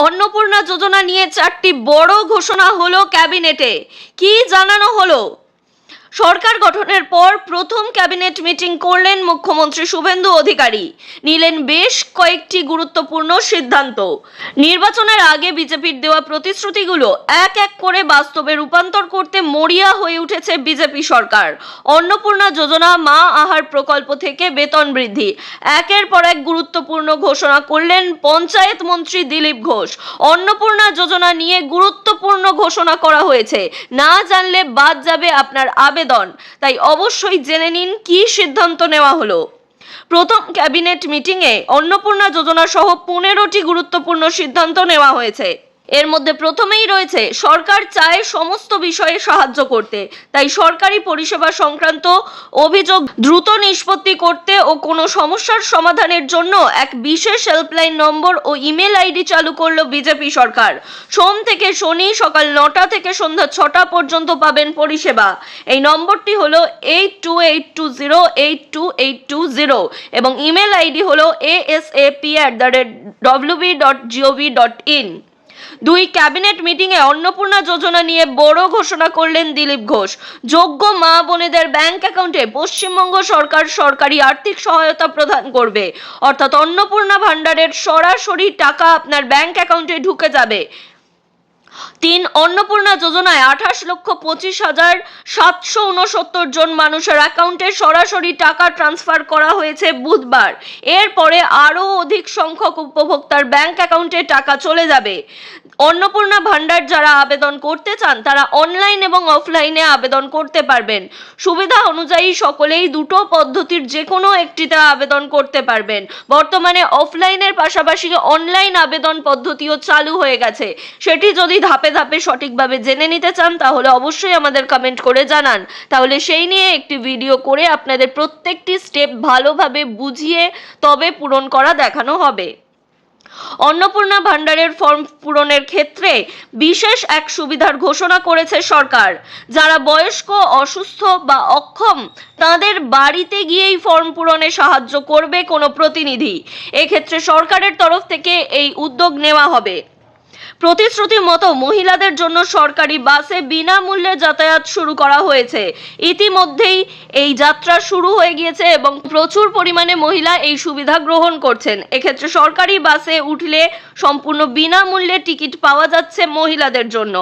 অন্নপূর্ণা যোজনা নিয়ে 4টি বড় ঘোষণা হলো ক্যাবিনেটে। কি জানানো হলো? সরকার গঠনের পর প্রথম ক্যাবিনেট মিটিং করলেন মুখ্যমন্ত্রী শুভেন্দু অধিকারী। নিলেন বেশ কয়েকটি গুরুত্বপূর্ণ সিদ্ধান্ত। নির্বাচনের আগে বিজেপির দেওয়া প্রতিশ্রুতিগুলো এক এক করে বাস্তবে রূপান্তর করতে মরিয়া হয়ে উঠেছে বিজেপি সরকার। অন্নপূর্ণা যোজনা, মা আহার প্রকল্প থেকে বেতন বৃদ্ধি, একের পর এক গুরুত্বপূর্ণ ঘোষণা করলেন পঞ্চায়েত মন্ত্রী দিলীপ ঘোষ। অন্নপূর্ণা যোজনা নিয়ে গুরুত্বপূর্ণ ঘোষণা করা হয়েছে, না জানলে বাদ যাবে আপনার আবেদন। তাই অবশ্যই জেনে নিন কি সিদ্ধান্ত নেওয়া হলো। প্রথম ক্যাবিনেট মিটিংয়ে অন্নপূর্ণা যোজনা সহ 15টি গুরুত্বপূর্ণ সিদ্ধান্ত নেওয়া হয়েছে। এর মধ্যে প্রথমেই রয়েছে, সরকার চায় সমস্ত বিষয়ে সাহায্য করতে, তাই সরকারি পরিষেবা সংক্রান্ত অভিযোগ দ্রুত নিষ্পত্তি করতে ও কোনো সমস্যার সমাধানের জন্য এক বিশেষ হেল্পলাইন নম্বর ও ইমেল আইডি চালু করলো বিজেপি সরকার। সোম থেকে শনি সকাল 9টা থেকে সন্ধ্যা 6টা পর্যন্ত পাবেন পরিষেবা। এই নম্বরটি হলো 8282082820 এবং ইমেল আইডি হলো asap@wb.gov.in। 2 ক্যাবিনেট মিটিংয়ে অন্নপূর্ণা যোজনা নিয়ে বড় ঘোষণা করলেন দিলীপ ঘোষ। যোগ্য মা বোনেদের ব্যাংক অ্যাকাউন্টে পশ্চিমবঙ্গ সরকার সরকারি আর্থিক সহায়তা প্রদান করবে, অর্থাৎ অন্নপূর্ণা ভান্ডারের সরাসরি টাকা আপনার ব্যাংক অ্যাকাউন্টে ঢুকে যাবে। 3 অন্নপূর্ণা যোজনায় 28,25,769 জন মানুষের অ্যাকাউন্টে সরাসরি টাকা ট্রান্সফার করা হয়েছে বুধবার। এরপরে আরও অধিক সংখ্যক উপভোক্তার ব্যাংক অ্যাকাউন্টে টাকা চলে যাবে। অন্নপূর্ণা ভান্ডার যারা আবেদন করতে চান তারা অনলাইন এবং অফলাইনে আবেদন করতে পারবেন। সুবিধা অনুযায়ী সকলেই দুটো পদ্ধতির যে কোনো একটিতে আবেদন করতে পারবেন। বর্তমানে অফলাইনের পাশাপাশি অনলাইন আবেদন পদ্ধতিও চালু হয়ে গেছে। সেটি যদি ধাপে ধাপে সঠিকভাবে জেনে নিতে চান তাহলে অবশ্যই আমাদের কমেন্ট করে জানান, তাহলে সেই নিয়ে একটি ভিডিও করে আপনাদের প্রত্যেকটি স্টেপ ভালোভাবে বুঝিয়ে তবে পূরণ করা দেখানো হবে। অন্নপূর্ণা ভান্ডারের ফর্ম পূরণের ক্ষেত্রে বিশেষ এক সুবিধার ঘোষণা করেছে সরকার। যারা বয়স্ক, অসুস্থ বা অক্ষম তাদের বাড়িতে গিয়েই ফর্ম পূরণে সাহায্য করবে কোনো প্রতিনিধি। এক্ষেত্রে সরকারের তরফ থেকে এই উদ্যোগ নেওয়া হবে। প্রতিশ্রুতি মতো মহিলাদের জন্য সরকারি বাসে বিনামূল্যে যাতায়াত শুরু করা হয়েছে। ইতিমধ্যেই এই যাত্রা শুরু হয়ে গিয়েছে এবং প্রচুর পরিমাণে মহিলা এই সুবিধা গ্রহণ করছেন। এক্ষেত্রে সরকারি বাসে উঠলে সম্পূর্ণ বিনামূল্যে টিকিট পাওয়া যাচ্ছে মহিলাদের জন্য।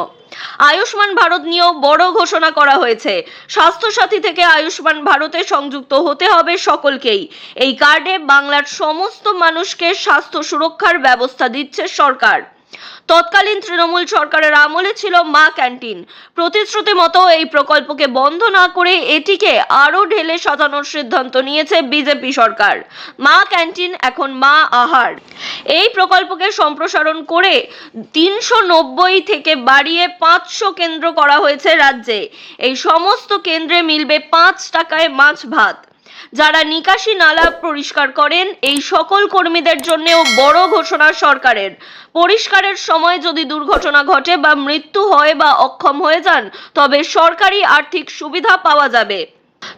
আয়ুষ্মান ভারত নিয়েও বড় ঘোষণা করা হয়েছে। স্বাস্থ্যসাথী থেকে আয়ুষ্মান ভারতে সংযুক্ত হতে হবে সকলকেই। এই কার্ডে বাংলার সমস্ত মানুষকে স্বাস্থ্য সুরক্ষার ব্যবস্থা দিচ্ছে সরকার। তৎকালীন তৃণমূল সরকারের আমলে ছিল মা ক্যান্টিন। প্রতিশ্রুতি মতো এই প্রকল্পকে বন্ধ না করে এটিকে আরও ঢেলে সাজানোর সিদ্ধান্ত নিয়েছে বিজেপি সরকার। মা ক্যান্টিন এখন মা আহার। এই প্রকল্পকে সম্প্রসারণ করে 390 থেকে বাড়িয়ে 500 কেন্দ্র করা হয়েছে রাজ্যে। এই সমস্ত কেন্দ্রে মিলবে 5 টাকায় মাছ ভাত। যারা নিকাশি নালা পরিষ্কার করেন এই সকল কর্মীদের জন্যও বড় ঘোষণা সরকারের। পরিষ্কারের সময় যদি দুর্ঘটনা ঘটে বা মৃত্যু হয় বা অক্ষম হয়ে যান তবে সরকারি আর্থিক সুবিধা পাওয়া যাবে।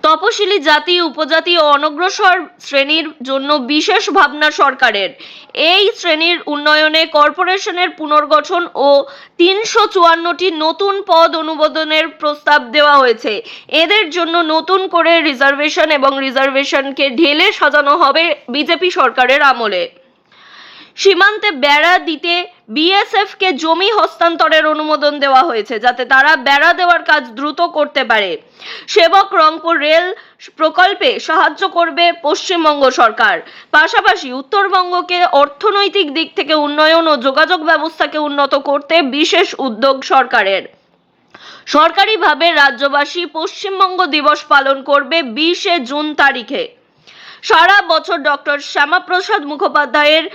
তপশিলি জাতি, উপজাতি ও অনগ্রসর শ্রেণীর জন্য বিশেষ ভাবনা সরকারের। এই শ্রেণীর উন্নয়নে কর্পোরেশনের পুনর্গঠন ও 354টি নতুন পদ অনুমোদনের প্রস্তাব দেওয়া হয়েছে। এদের জন্য নতুন করে রিজার্ভেশন এবং রিজার্ভেশনকে ঢেলে সাজানো হবে বিজেপি সরকারের আমলে। সীমান্তে বেড়া দিতে বিএসএফকে জমি হস্তান্তরের অনুমোদন দেওয়া হয়েছে যাতে তারা বেড়া দেওয়ার কাজ দ্রুত করতে পারে। সেবক রংপুর রেল প্রকল্পে সাহায্য করবে পশ্চিমবঙ্গ সরকার। পাশাপাশি উত্তরবঙ্গকে অর্থনৈতিক দিক থেকে উন্নয়ন ও যোগাযোগ ব্যবস্থাকে উন্নত করতে বিশেষ উদ্যোগ সরকারের। সরকারিভাবে রাজ্যবাসী পশ্চিমবঙ্গ দিবস পালন করবে 20শে জুন তারিখে। সারা বছর ডক্টর শ্যামাপ্রসাদ মুখোপাধ্যায়ের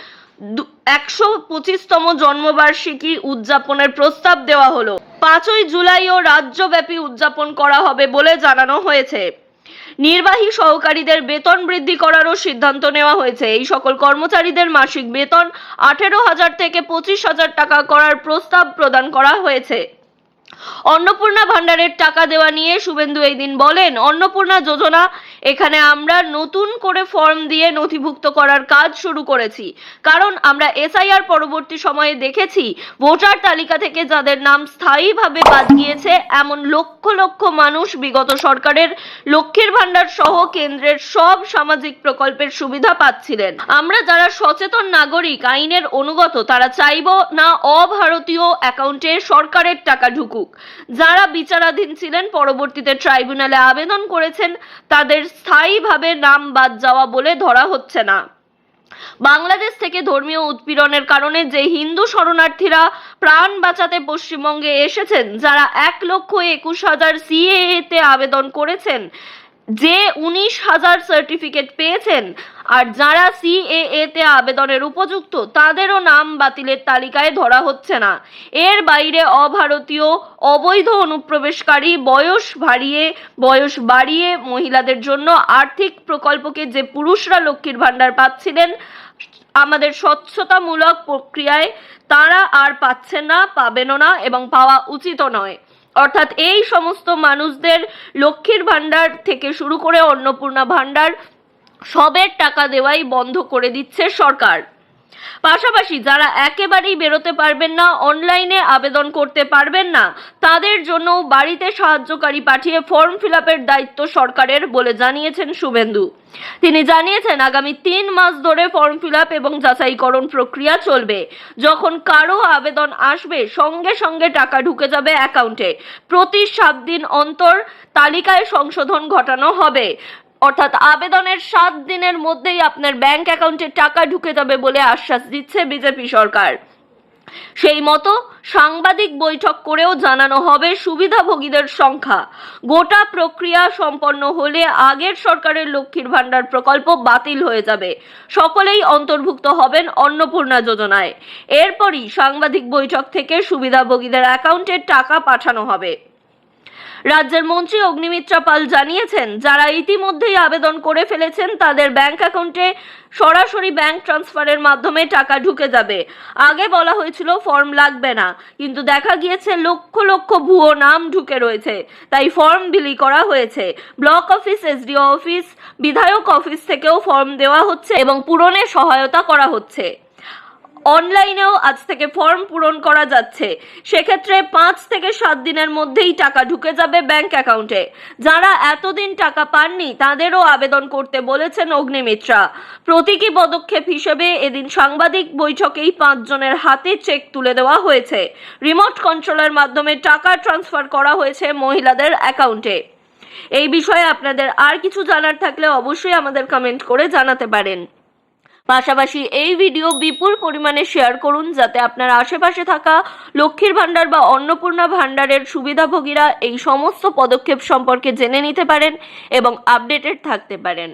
125তম জন্মবার্ষিকী উদযাপনের প্রস্তাব দেওয়া হলো। 5ই জুলাইও রাজ্যব্যাপী উদযাপন করা হবে বলে জানানো হয়েছে। নির্বাহী সহকারীদের বেতন বৃদ্ধি করারও সিদ্ধান্ত নেওয়া হয়েছে। এই সকল কর্মচারীদের মাসিক বেতন 18,000 থেকে 25,000 টাকা করার প্রস্তাব প্রদান করা হয়েছে। অন্নপূর্ণা ভান্ডারের টাকা দেওয়া নিয়ে শুভেন্দু এই দিন বলেন, অন্নপূর্ণা যোজনা এখানে আমরা নতুন করে ফর্ম দিয়ে নথিভুক্ত করার কাজ শুরু করেছি, কারণ আমরা এসআইআর পরবর্তী সময়ে দেখেছি ভোটার তালিকা থেকে যাদের নাম স্থায়ীভাবে বাদ গিয়েছে এমন লক্ষ লক্ষ মানুষ বিগত সরকারের লক্ষ্মীর ভান্ডার সহ কেন্দ্রের সব সামাজিক প্রকল্পের সুবিধা পাচ্ছিলেন। আমরা যারা সচেতন নাগরিক, আইনের অনুগত, তারা চাইবো না অভারতীয় অ্যাকাউন্টে সরকারের টাকা ঢুকুক। যারা বিচারাধীন ছিলেন, পরবর্তীতে ট্রাইব্যুনালে আবেদন করেছেন, তাদের স্থায়ীভাবে নাম বাদ যাওয়া বলে ধরা হচ্ছে না। বাংলাদেশ থেকে ধর্মীয় উৎপীড়নের কারণে যে হিন্দু শরণার্থীরা প্রাণ বাঁচাতে পশ্চিমবঙ্গে এসেছেন, যারা 1,21,000 সিএএ তে আবেদন করেছেন, যে 19,000 সার্টিফিকেট পেয়েছেন, আর যারা সিএএ তে আবেদনের উপযুক্ত, তাদেরও নাম বাতিলের তালিকায় ধরা হচ্ছে না। এর বাইরে অভারতীয় অবৈধ অনুপ্রবেশকারী, বয়স বাড়িয়ে মহিলাদের জন্য আর্থিক প্রকল্পকে যে পুরুষরা লক্ষ্মীর ভান্ডার পাচ্ছিলেন আমাদের স্বচ্ছতামূলক প্রক্রিয়ায়, তারা আর পাচ্ছেন না, পাবেনও না এবং পাওয়া উচিতও নয়। অর্থাৎ এই সমস্ত মানুষদের লক্ষ্মীর ভান্ডার থেকে শুরু করে অন্নপূর্ণা ভান্ডার সবের টাকা দেওয়াই বন্ধ করে দিচ্ছে সরকার। পাশাপাশি যারা একেবারেই বেরোতে পারবেন না, অনলাইনে আবেদন করতে পারবেন না, তাদের জন্য বাড়িতে সাহায্যকারী পাঠিয়ে ফর্ম ফিল আপের দায়িত্ব সরকারের বলে জানিয়েছেন শুভেন্দু। তিনি জানিয়েছেন আগামী 3 মাস ধরে ফর্ম ফিল আপ এবং যাচাইকরণ প্রক্রিয়া চলবে। যখন কারো আবেদন আসবে, সঙ্গে সঙ্গে টাকা ঢুকে যাবে অ্যাকাউন্টে। প্রতি 7 দিন অন্তর তালিকায় সংশোধন ঘটানো হবে। অর্থাৎ আবেদনের 7 দিনের মধ্যেই আপনার ব্যাংক অ্যাকাউন্টে টাকা ঢুকে যাবে বলে আশ্বাস দিচ্ছে বিজেপি সরকার। সেই মতো সাংবাদিক বৈঠক করেও জানানো হবে সুবিধাভোগীদের সংখ্যা। গোটা প্রক্রিয়া সম্পন্ন হলে আগের সরকারের লক্ষ্মীর ভান্ডার প্রকল্প বাতিল হয়ে যাবে। সকলেই অন্তর্ভুক্ত হবেন অন্নপূর্ণা যোজনায়। এরপরই সাংবাদিক বৈঠক থেকে সুবিধাভোগীদের অ্যাকাউন্টে টাকা পাঠানো হবে। রাজ্যের মন্ত্রী অগ্নিমিত্রা পাল জানিয়েছেন, যারা ইতিমধ্যেই আবেদন করে ফেলেছেন তাদের ব্যাংক অ্যাকাউন্টে সরাসরি ব্যাংক ট্রান্সফারের মাধ্যমে টাকা ঢুকে যাবে। আগে বলা হয়েছিল ফর্ম লাগবে না, কিন্তু দেখা গিয়েছে লক্ষ লক্ষ ভুয়ো নাম ঢুকে রয়েছে, তাই ফর্ম বিলি করা হয়েছে। ব্লক অফিস, এসডিও অফিস, বিধায়ক অফিস থেকেও ফর্ম দেওয়া হচ্ছে এবং পূরণে সহায়তা করা হচ্ছে। অনলাইনেও আজ থেকে ফর্ম পূরণ করা যাচ্ছে। সেক্ষেত্রে 5 থেকে 7 দিনের মধ্যেই টাকা ঢুকে যাবে ব্যাংক অ্যাকাউন্টে। যারা এতদিন টাকা পাননি তাদেরও আবেদন করতে বলেছেন অগ্নিমিত্রা। প্রতীকী পদক্ষেপ হিসেবে এদিন সাংবাদিক বৈঠকেই 5 জনের হাতে চেক তুলে দেওয়া হয়েছে। রিমোট কন্ট্রোলের মাধ্যমে টাকা ট্রান্সফার করা হয়েছে মহিলাদের অ্যাকাউন্টে। এই বিষয়ে আপনাদের আর কিছু জানার থাকলে অবশ্যই আমাদের কমেন্ট করে জানাতে পারেন। পাশাপাশি এই ভিডিও বিপুল পরিমাণে শেয়ার করুন, যাতে আপনার আশেপাশে থাকা লক্ষ্মীর ভান্ডার বা অন্নপূর্ণা ভান্ডারের সুবিধাভোগীরা এই সমস্ত পদক্ষেপ সম্পর্কে জেনে নিতে পারেন এবং আপডেটেড থাকতে পারেন।